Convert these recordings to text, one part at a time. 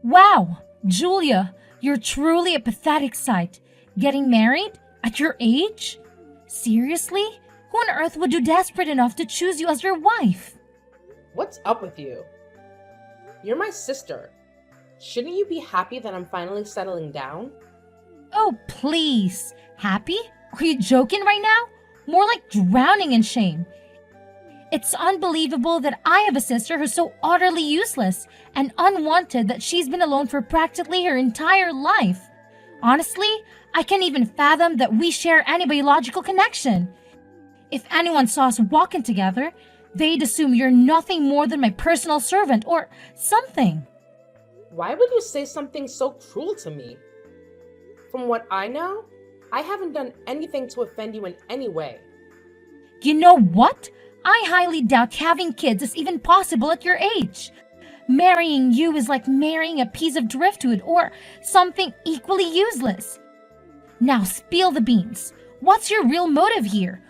Wow, Julia, you're truly a pathetic sight. Getting married? At your age? Seriously? Who on earth would do desperate enough to choose you as your wife? What's up with you? You're my sister. Shouldn't you be happy that I'm finally settling down? Oh, please. Happy? Are you joking right now? More like drowning in shame. It's unbelievable that I have a sister who's so utterly useless and unwanted that she's been alone for practically her entire life. Honestly, I can't even fathom that we share any biological connection. If anyone saw us walking together, they'd assume you're nothing more than my personal servant or something. Why would you say something so cruel to me? From what I know, I haven't done anything to offend you in any way. You know what? I highly doubt having kids is even possible at your age. Marrying you is like marrying a piece of driftwood or something equally useless. Now spill the beans. What's your real motive here?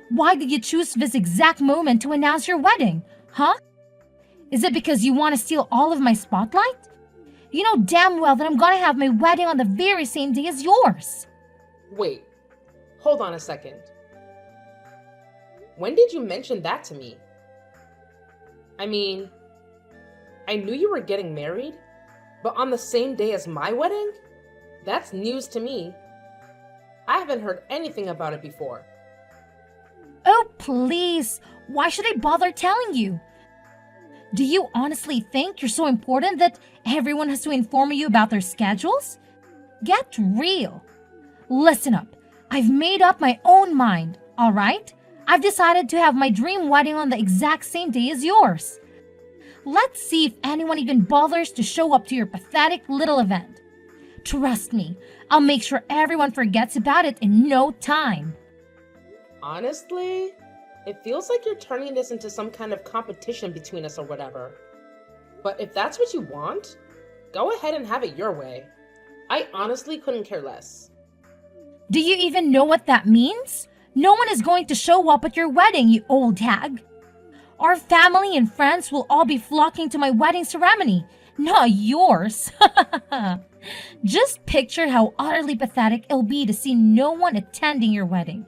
Why did you choose this exact moment to announce your wedding? Huh? Is it because you want to steal all of my spotlight? You know damn well that I'm gonna have my wedding on the very same day as yours. Wait, hold on a second. When did you mention that to me? I mean, I knew you were getting married, but on the same day as my wedding? That's news to me. I haven't heard anything about it before. Oh, please. Why should I bother telling you? Do you honestly think you're so important that everyone has to inform you about their schedules? Get real. Listen up. I've made up my own mind, all right? I've decided to have my dream wedding on the exact same day as yours. Let's see if anyone even bothers to show up to your pathetic little event. Trust me, I'll make sure everyone forgets about it in no time. Honestly, it feels like you're turning this into some kind of competition between us or whatever. But if that's what you want, go ahead and have it your way. I honestly couldn't care less. Do you even know what that means? No one is going to show up at your wedding, you old hag. Our family and friends will all be flocking to my wedding ceremony, not yours. Just picture how utterly pathetic it'll be to see no one attending your wedding.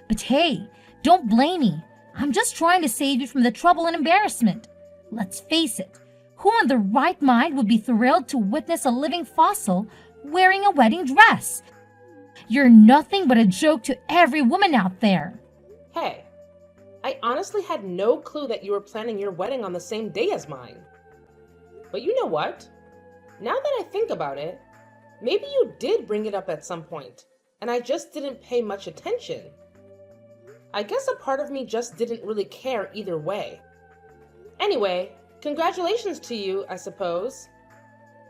But hey, don't blame me. I'm just trying to save you from the trouble and embarrassment. Let's face it, who in their right mind would be thrilled to witness a living fossil wearing a wedding dress? You're nothing but a joke to every woman out there. Hey, I honestly had no clue that you were planning your wedding on the same day as mine. But you know what? Now that I think about it, maybe you did bring it up at some point, and I just didn't pay much attention. I guess a part of me just didn't really care either way. Anyway, congratulations to you, I suppose.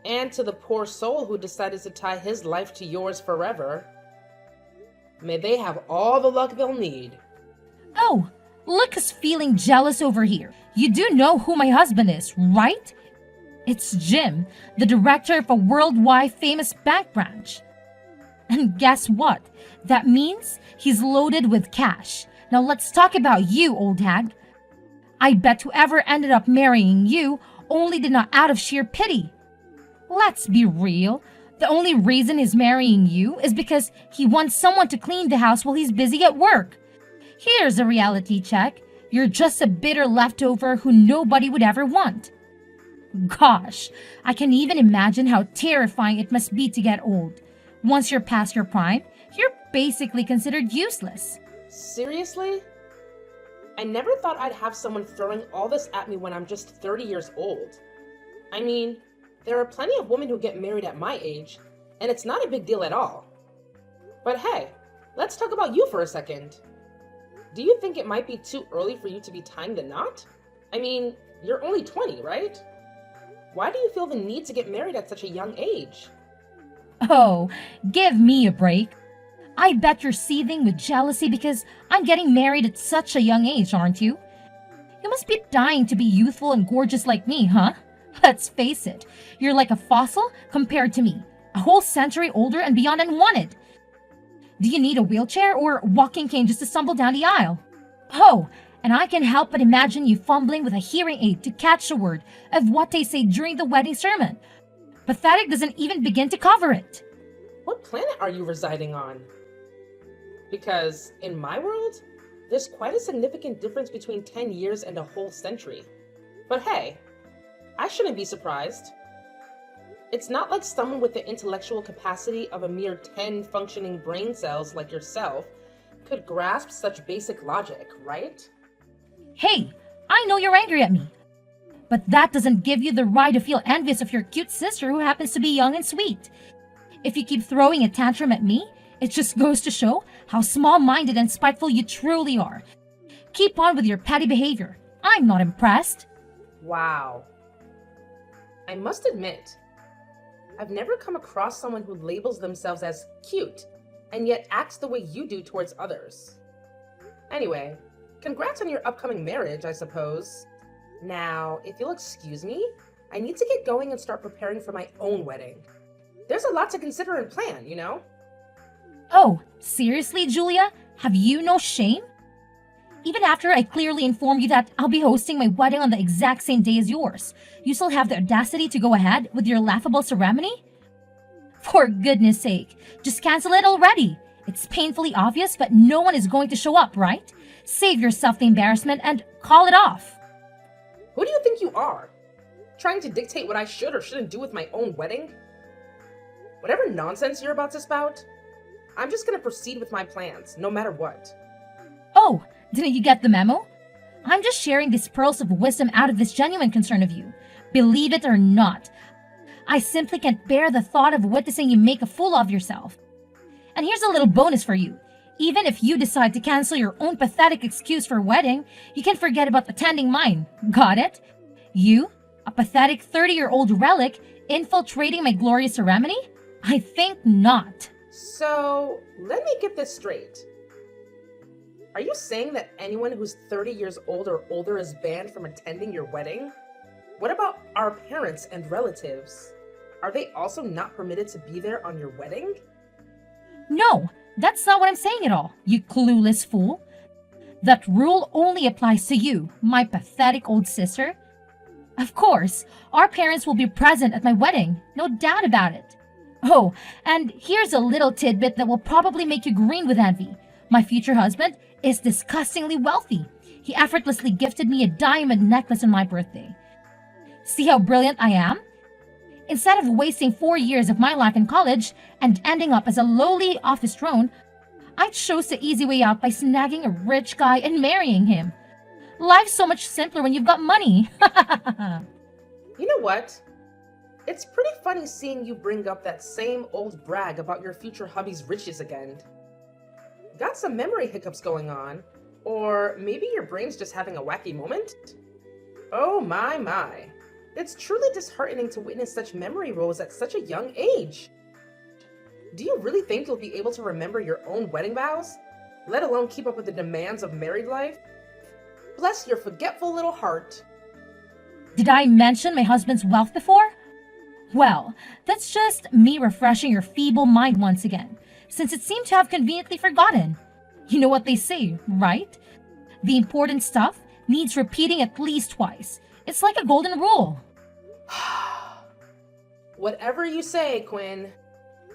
And to the poor soul who decided to tie his life to yours forever. May they have all the luck they'll need. Oh, look who's feeling jealous over here. You do know who my husband is, right? It's Jim, the director of a worldwide famous bank branch. And guess what? That means he's loaded with cash. Now let's talk about you, old hag. I bet whoever ended up marrying you only did not out of sheer pity. Let's be real. The only reason he's marrying you is because he wants someone to clean the house while he's busy at work. Here's a reality check. You're just a bitter leftover who nobody would ever want. Gosh, I can even imagine how terrifying it must be to get old. Once you're past your prime, you're basically considered useless. Seriously? I never thought I'd have someone throwing all this at me when I'm just 30 years old. I mean, there are plenty of women who get married at my age, and it's not a big deal at all. But hey, let's talk about you for a second. Do you think it might be too early for you to be tying the knot? I mean, you're only 20, right? Why do you feel the need to get married at such a young age? Oh, give me a break. I bet you're seething with jealousy because I'm getting married at such a young age, aren't you? You must be dying to be youthful and gorgeous like me, huh? Let's face it, you're like a fossil compared to me, a whole century older and beyond unwanted. Do you need a wheelchair or walking cane just to stumble down the aisle? Oh, And I can help but imagine you fumbling with a hearing aid to catch a word of what they say during the wedding sermon. Pathetic doesn't even begin to cover it. What planet are you residing on? Because in my world, there's quite a significant difference between 10 years and a whole century. But hey, I shouldn't be surprised. It's not like someone with the intellectual capacity of a mere 10 functioning brain cells like yourself could grasp such basic logic, right? Hey, I know you're angry at me. But that doesn't give you the right to feel envious of your cute sister who happens to be young and sweet. If you keep throwing a tantrum at me, it just goes to show how small-minded and spiteful you truly are. Keep on with your petty behavior. I'm not impressed. Wow. I must admit, I've never come across someone who labels themselves as cute and yet acts the way you do towards others. Anyway, congrats on your upcoming marriage, I suppose. Now, if you'll excuse me, I need to get going and start preparing for my own wedding. There's a lot to consider and plan, you know? Oh, seriously, Julia? Have you no shame? Even after I clearly informed you that I'll be hosting my wedding on the exact same day as yours, you still have the audacity to go ahead with your laughable ceremony? For goodness sake, just cancel it already. It's painfully obvious, but no one is going to show up, right? Save yourself the embarrassment and call it off. Who do you think you are? Trying to dictate what I should or shouldn't do with my own wedding? Whatever nonsense you're about to spout, I'm just gonna proceed with my plans, no matter what. Oh, didn't you get the memo? I'm just sharing these pearls of wisdom out of this genuine concern of you. Believe it or not, I simply can't bear the thought of witnessing you make a fool of yourself. And here's a little bonus for you. Even if you decide to cancel your own pathetic excuse for a wedding, you can forget about attending mine. Got it? You, a pathetic 30-year-old relic, infiltrating my glorious ceremony? I think not. So, let me get this straight. Are you saying that anyone who's 30 years old or older is banned from attending your wedding? What about our parents and relatives? Are they also not permitted to be there on your wedding? No, that's not what I'm saying at all, you clueless fool. That rule only applies to you, my pathetic old sister. Of course, our parents will be present at my wedding, no doubt about it. Oh, and here's a little tidbit that will probably make you green with envy. My future husband is disgustingly wealthy. He effortlessly gifted me a diamond necklace on my birthday. See how brilliant I am? Instead of wasting 4 years of my life in college and ending up as a lowly office drone, I chose the easy way out by snagging a rich guy and marrying him. Life's so much simpler when you've got money. You know what? It's pretty funny seeing you bring up that same old brag about your future hubby's riches again. Got some memory hiccups going on, or maybe your brain's just having a wacky moment? Oh my. It's truly disheartening to witness such memory rolls at such a young age. Do you really think you'll be able to remember your own wedding vows, let alone keep up with the demands of married life? Bless your forgetful little heart. Did I mention my husband's wealth before? Well, that's just me refreshing your feeble mind once again, since it seemed to have conveniently forgotten. You know what they say, right? The important stuff needs repeating at least twice. It's like a golden rule. Whatever you say, Quinn.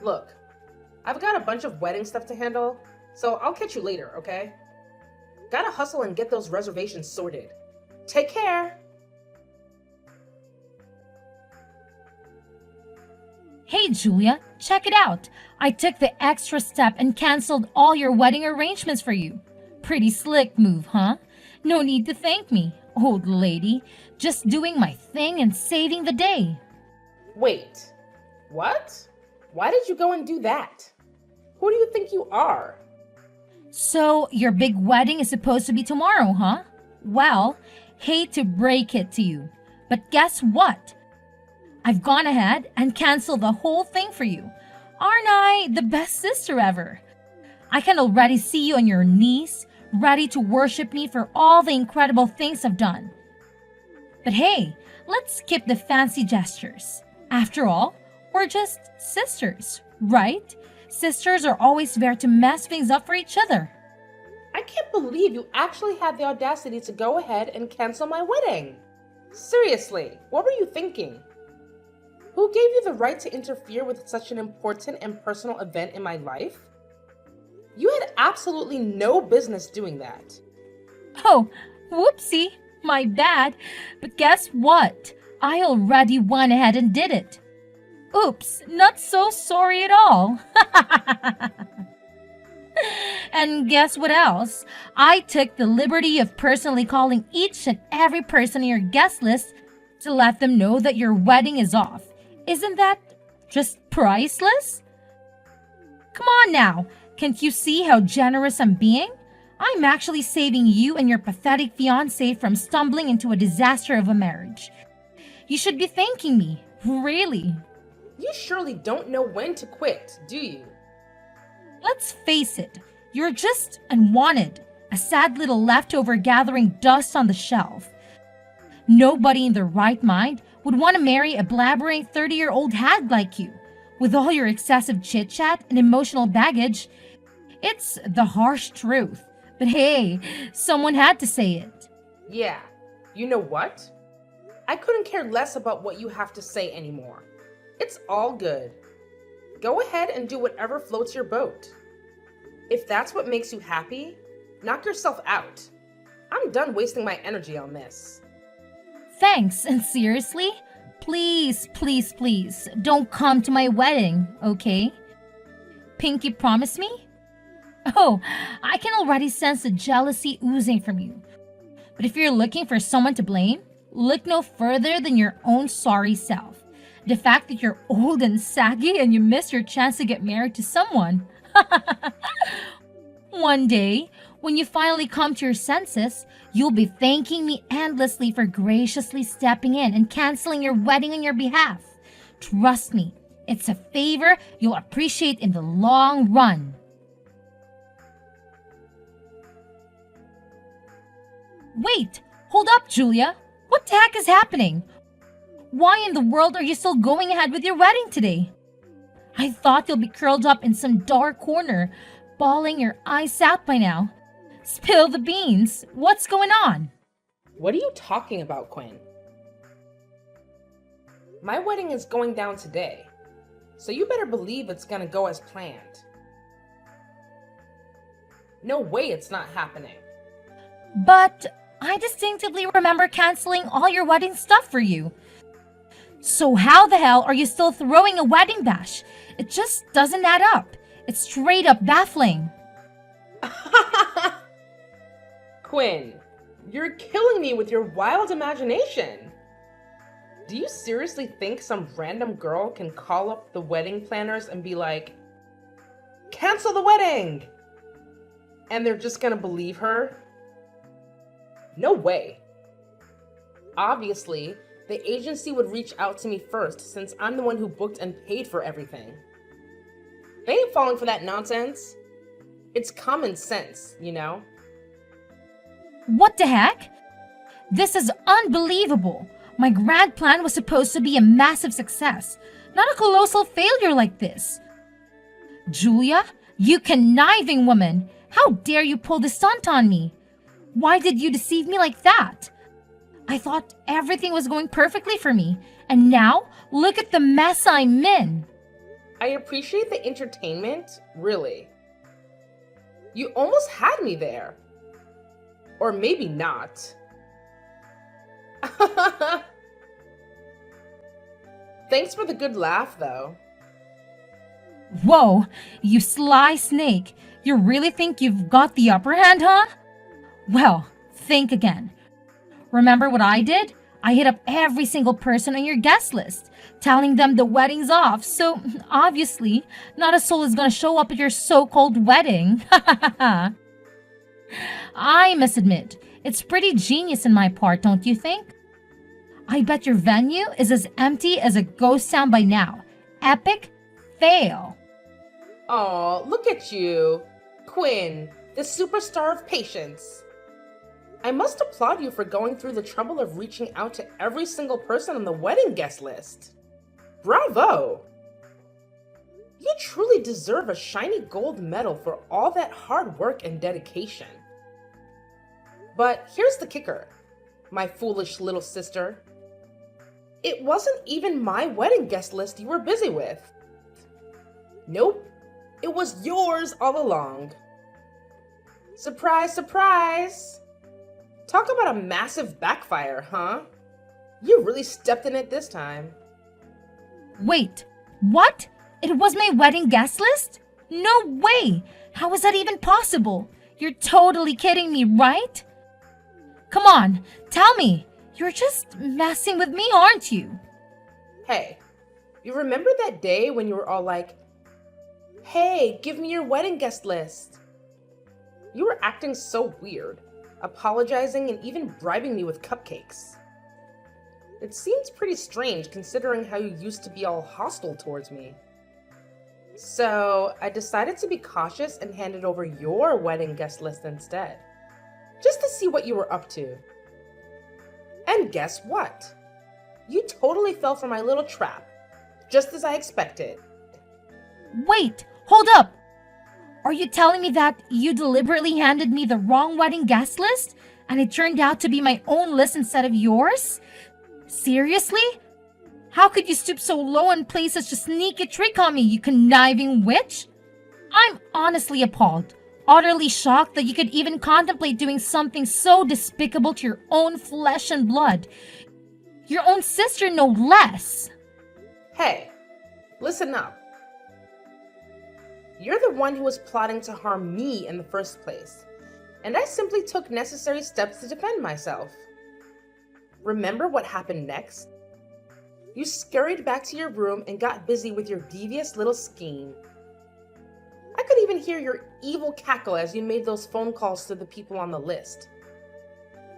Look, I've got a bunch of wedding stuff to handle, so I'll catch you later, okay? Gotta hustle and get those reservations sorted. Take care! Hey Julia, check it out. I took the extra step and canceled all your wedding arrangements for you. Pretty slick move, huh? No need to thank me, old lady. Just doing my thing and saving the day. Wait, what? Why did you go and do that? Who do you think you are? So, your big wedding is supposed to be tomorrow, huh? Well, hate to break it to you, but guess what? I've gone ahead and canceled the whole thing for you. Aren't I the best sister ever? I can already see you on your knees, ready to worship me for all the incredible things I've done. But hey, let's skip the fancy gestures. After all, we're just sisters, right? Sisters are always there to mess things up for each other. I can't believe you actually had the audacity to go ahead and cancel my wedding. Seriously, what were you thinking? Who gave you the right to interfere with such an important and personal event in my life? You had absolutely no business doing that. Oh, whoopsie, my bad. But guess what? I already went ahead and did it. Oops, not so sorry at all. And guess what else? I took the liberty of personally calling each and every person in your guest list to let them know that your wedding is off. Isn't that just priceless? Come on now, can't you see how generous I'm being? I'm actually saving you and your pathetic fiancé from stumbling into a disaster of a marriage. You should be thanking me, really. You surely don't know when to quit, do you? Let's face it, you're just unwanted, a sad little leftover gathering dust on the shelf. Nobody in their right mind would want to marry a blabbering 30-year-old hag like you. With all your excessive chit-chat and emotional baggage, it's the harsh truth. But hey, someone had to say it. Yeah, you know what? I couldn't care less about what you have to say anymore. It's all good. Go ahead and do whatever floats your boat. If that's what makes you happy, knock yourself out. I'm done wasting my energy on this. Thanks, and seriously, please, please, please, don't come to my wedding, okay? Pinky, promise me? Oh, I can already sense the jealousy oozing from you. But if you're looking for someone to blame, look no further than your own sorry self. The fact that you're old and saggy and you missed your chance to get married to someone. One day, when you finally come to your senses, you'll be thanking me endlessly for graciously stepping in and canceling your wedding on your behalf. Trust me, it's a favor you'll appreciate in the long run. Wait, hold up, Julia. What the heck is happening? Why in the world are you still going ahead with your wedding today? I thought you'll be curled up in some dark corner, bawling your eyes out by now. Spill the beans. What's going on? What are you talking about, Quinn? My wedding is going down today, so you better believe it's gonna go as planned. No way it's not happening. But I distinctively remember canceling all your wedding stuff for you. So how the hell are you still throwing a wedding bash? It just doesn't add up. It's straight up baffling. Quinn, you're killing me with your wild imagination. Do you seriously think some random girl can call up the wedding planners and be like, cancel the wedding? And they're just gonna believe her? No way. Obviously, the agency would reach out to me first since I'm the one who booked and paid for everything. They ain't falling for that nonsense. It's common sense, you know? What the heck? This is unbelievable. My grand plan was supposed to be a massive success, not a colossal failure like this. Julia, you conniving woman, how dare you pull this stunt on me? Why did you deceive me like that? I thought everything was going perfectly for me, and now look at the mess I'm in. I appreciate the entertainment, really. You almost had me there. Or maybe not. Thanks for the good laugh, though. Whoa, you sly snake. You really think you've got the upper hand, huh? Well, think again. Remember what I did? I hit up every single person on your guest list, telling them the wedding's off, so obviously, not a soul is gonna show up at your so-called wedding. I must admit, it's pretty genius in my part, don't you think? I bet your venue is as empty as a ghost town by now. Epic fail. Aw, look at you. Quinn, the superstar of patience. I must applaud you for going through the trouble of reaching out to every single person on the wedding guest list. Bravo! You truly deserve a shiny gold medal for all that hard work and dedication. But here's the kicker, my foolish little sister. It wasn't even my wedding guest list you were busy with. Nope, it was yours all along. Surprise, surprise! Talk about a massive backfire, huh? You really stepped in it this time. Wait, what? It was my wedding guest list? No way! How is that even possible? You're totally kidding me, right? Come on, tell me. You're just messing with me, aren't you? Hey, you remember that day when you were all like, "Hey, give me your wedding guest list"? You were acting so weird, apologizing and even bribing me with cupcakes. It seems pretty strange considering how you used to be all hostile towards me. So I decided to be cautious and handed over your wedding guest list instead, just to see what you were up to. And guess what? You totally fell for my little trap, just as I expected. Wait, hold up! Are you telling me that you deliberately handed me the wrong wedding guest list and it turned out to be my own list instead of yours? Seriously? How could you stoop so low and play such a sneaky trick on me, you conniving witch? I'm honestly appalled, utterly shocked that you could even contemplate doing something so despicable to your own flesh and blood. Your own sister, no less. Hey, listen up. You're the one who was plotting to harm me in the first place, and I simply took necessary steps to defend myself. Remember what happened next? You scurried back to your room and got busy with your devious little scheme. I could even hear your evil cackle as you made those phone calls to the people on the list,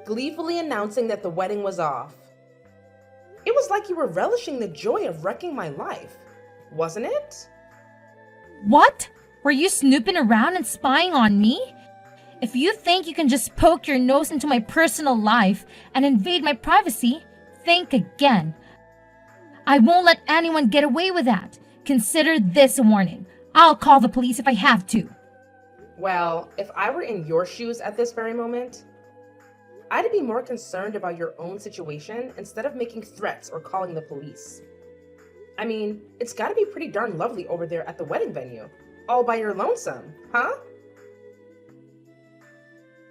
gleefully announcing that the wedding was off. It was like you were relishing the joy of wrecking my life, wasn't it? What? Were you snooping around and spying on me? If you think you can just poke your nose into my personal life and invade my privacy, think again. I won't let anyone get away with that. Consider this a warning. I'll call the police if I have to. Well, if I were in your shoes at this very moment, I'd be more concerned about your own situation instead of making threats or calling the police. I mean, it's gotta be pretty darn lovely over there at the wedding venue, all by your lonesome, huh?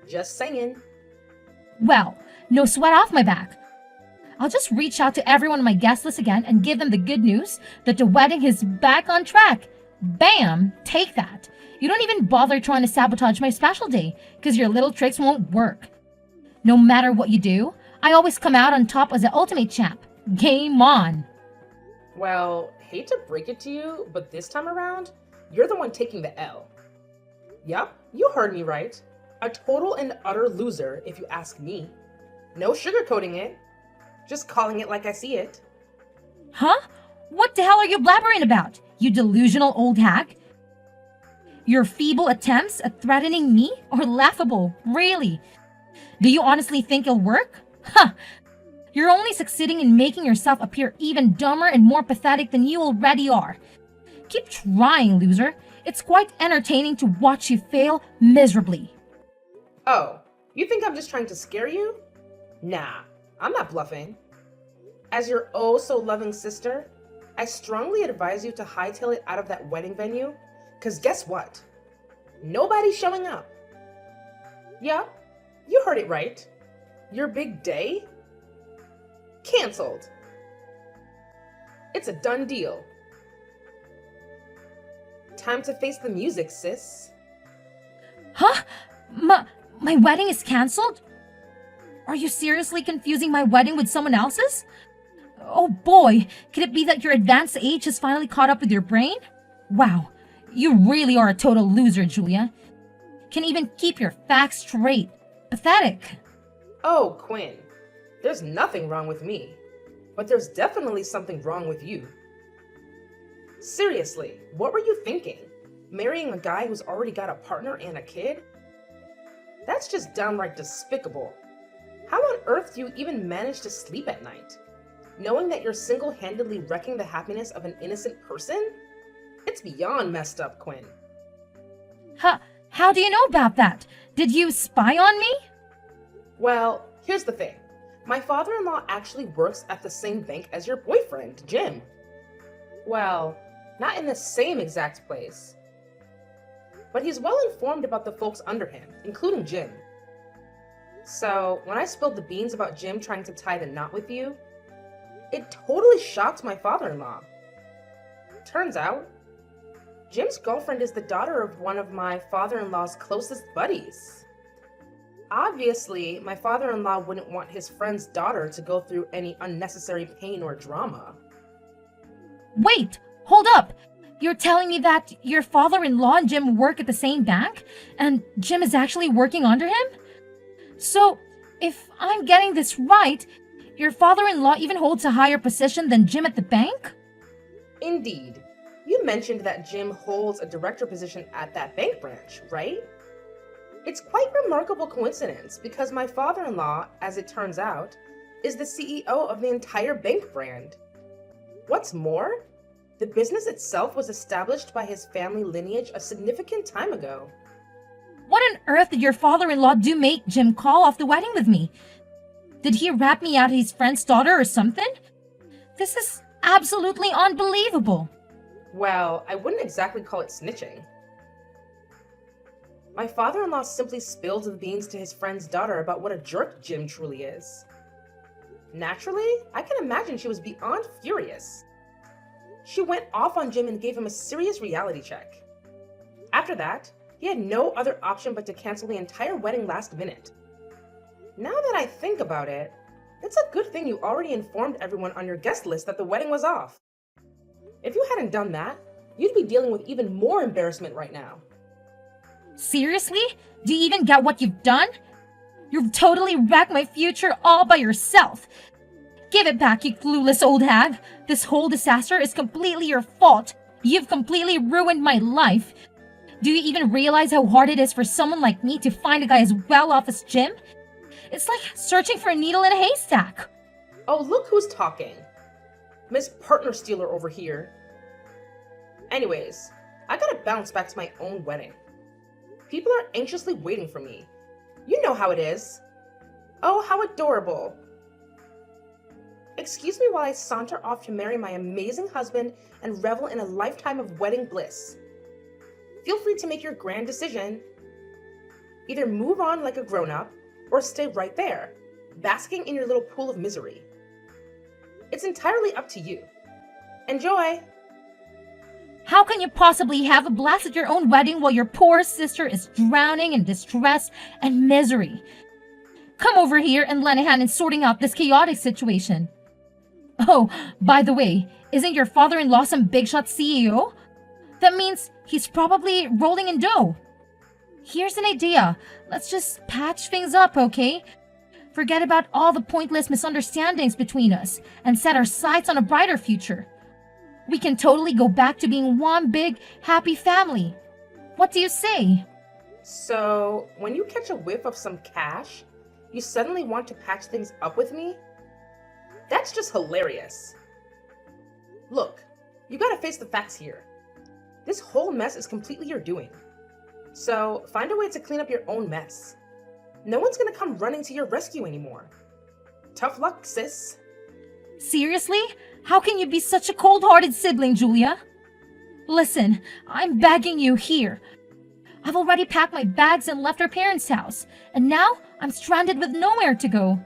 Just saying. Well, no sweat off my back. I'll just reach out to everyone on my guest list again and give them the good news that the wedding is back on track. Bam! Take that. You don't even bother trying to sabotage my special day, because your little tricks won't work. No matter what you do, I always come out on top as the ultimate champ. Game on! Well, hate to break it to you, but this time around, you're the one taking the L. Yup, you heard me right. A total and utter loser, if you ask me. No sugarcoating it. Just calling it like I see it. Huh? What the hell are you blabbering about, you delusional old hack? Your feeble attempts at threatening me are laughable, really. Do you honestly think it'll work? Huh! You're only succeeding in making yourself appear even dumber and more pathetic than you already are. Keep trying, loser. It's quite entertaining to watch you fail miserably. Oh, you think I'm just trying to scare you? Nah, I'm not bluffing. As your oh so loving sister, I strongly advise you to hightail it out of that wedding venue, because guess what? Nobody's showing up. Yeah, you heard it right. Your big day? Cancelled. It's a done deal. Time to face the music, sis. Huh? My wedding is cancelled? Are you seriously confusing my wedding with someone else's? Oh boy, could it be that your advanced age has finally caught up with your brain? Wow, you really are a total loser, Julia. Can't even keep your facts straight. Pathetic. Oh, Quinn, there's nothing wrong with me, but there's definitely something wrong with you. Seriously, what were you thinking? Marrying a guy who's already got a partner and a kid? That's just downright despicable. How on earth do you even manage to sleep at night? Knowing that you're single-handedly wrecking the happiness of an innocent person? It's beyond messed up, Quinn. How do you know about that? Did you spy on me? Well, here's the thing. My father-in-law actually works at the same bank as your boyfriend, Jim. Well, not in the same exact place, but he's well informed about the folks under him, including Jim. So, when I spilled the beans about Jim trying to tie the knot with you, it totally shocked my father-in-law. Turns out, Jim's girlfriend is the daughter of one of my father-in-law's closest buddies. Obviously, my father-in-law wouldn't want his friend's daughter to go through any unnecessary pain or drama. Wait, hold up. You're telling me that your father-in-law and Jim work at the same bank, and Jim is actually working under him? So, if I'm getting this right, your father-in-law even holds a higher position than Jim at the bank? Indeed. You mentioned that Jim holds a director position at that bank branch, right? It's quite a remarkable coincidence because my father-in-law, as it turns out, is the CEO of the entire bank brand. What's more, the business itself was established by his family lineage a significant time ago. What on earth did your father-in-law do make Jim call off the wedding with me? Did he rat me out his friend's daughter or something? This is absolutely unbelievable. Well, I wouldn't exactly call it snitching. My father-in-law simply spilled the beans to his friend's daughter about what a jerk Jim truly is. Naturally, I can imagine she was beyond furious. She went off on Jim and gave him a serious reality check. After that, he had no other option but to cancel the entire wedding last minute. Now that I think about it, it's a good thing you already informed everyone on your guest list that the wedding was off. If you hadn't done that, you'd be dealing with even more embarrassment right now. Seriously? Do you even get what you've done? You've totally wrecked my future all by yourself. Give it back, you clueless old hag. This whole disaster is completely your fault. You've completely ruined my life. Do you even realize how hard it is for someone like me to find a guy as well off as Jim? It's like searching for a needle in a haystack. Oh, look who's talking. Miss Partner Stealer over here. Anyways, I gotta bounce back to my own wedding. People are anxiously waiting for me. You know how it is. Oh, how adorable. Excuse me while I saunter off to marry my amazing husband and revel in a lifetime of wedding bliss. Feel free to make your grand decision. Either move on like a grown-up, or stay right there, basking in your little pool of misery. It's entirely up to you. Enjoy! How can you possibly have a blast at your own wedding while your poor sister is drowning in distress and misery? Come over here and lend a hand in sorting out this chaotic situation. Oh, by the way, isn't your father-in-law some big shot CEO? That means he's probably rolling in dough. Here's an idea. Let's just patch things up, okay? Forget about all the pointless misunderstandings between us and set our sights on a brighter future. We can totally go back to being one big, happy family. What do you say? So, when you catch a whiff of some cash, you suddenly want to patch things up with me? That's just hilarious. Look, you gotta face the facts here. This whole mess is completely your doing. So, find a way to clean up your own mess. No one's gonna come running to your rescue anymore. Tough luck, sis. Seriously? How can you be such a cold-hearted sibling, Julia? Listen, I'm begging you here. I've already packed my bags and left our parents' house, and now I'm stranded with nowhere to go.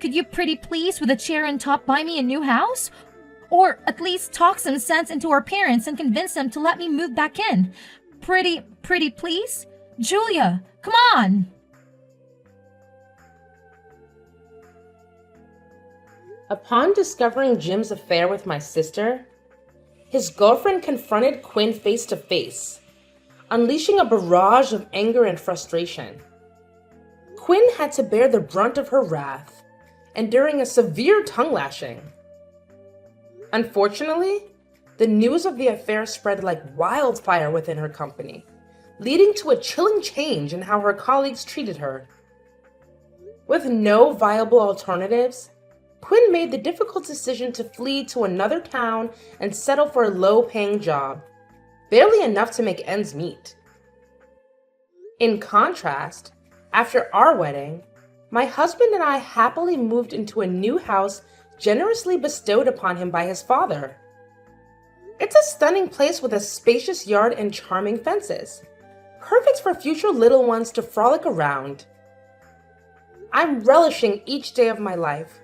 Could you pretty please with a chair and top buy me a new house? Or at least talk some sense into our parents and convince them to let me move back in. Pretty please? Julia, come on! Upon discovering Jim's affair with my sister, his girlfriend confronted Quinn face to face, unleashing a barrage of anger and frustration. Quinn had to bear the brunt of her wrath, enduring a severe tongue lashing. Unfortunately, the news of the affair spread like wildfire within her company, leading to a chilling change in how her colleagues treated her. With no viable alternatives, Quinn made the difficult decision to flee to another town and settle for a low-paying job, barely enough to make ends meet. In contrast, after our wedding, My husband and I happily moved into a new house generously bestowed upon him by his father. It's a stunning place with a spacious yard and charming fences, perfect for future little ones to frolic around. I'm relishing each day of my life,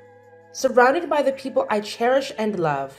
surrounded by the people I cherish and love.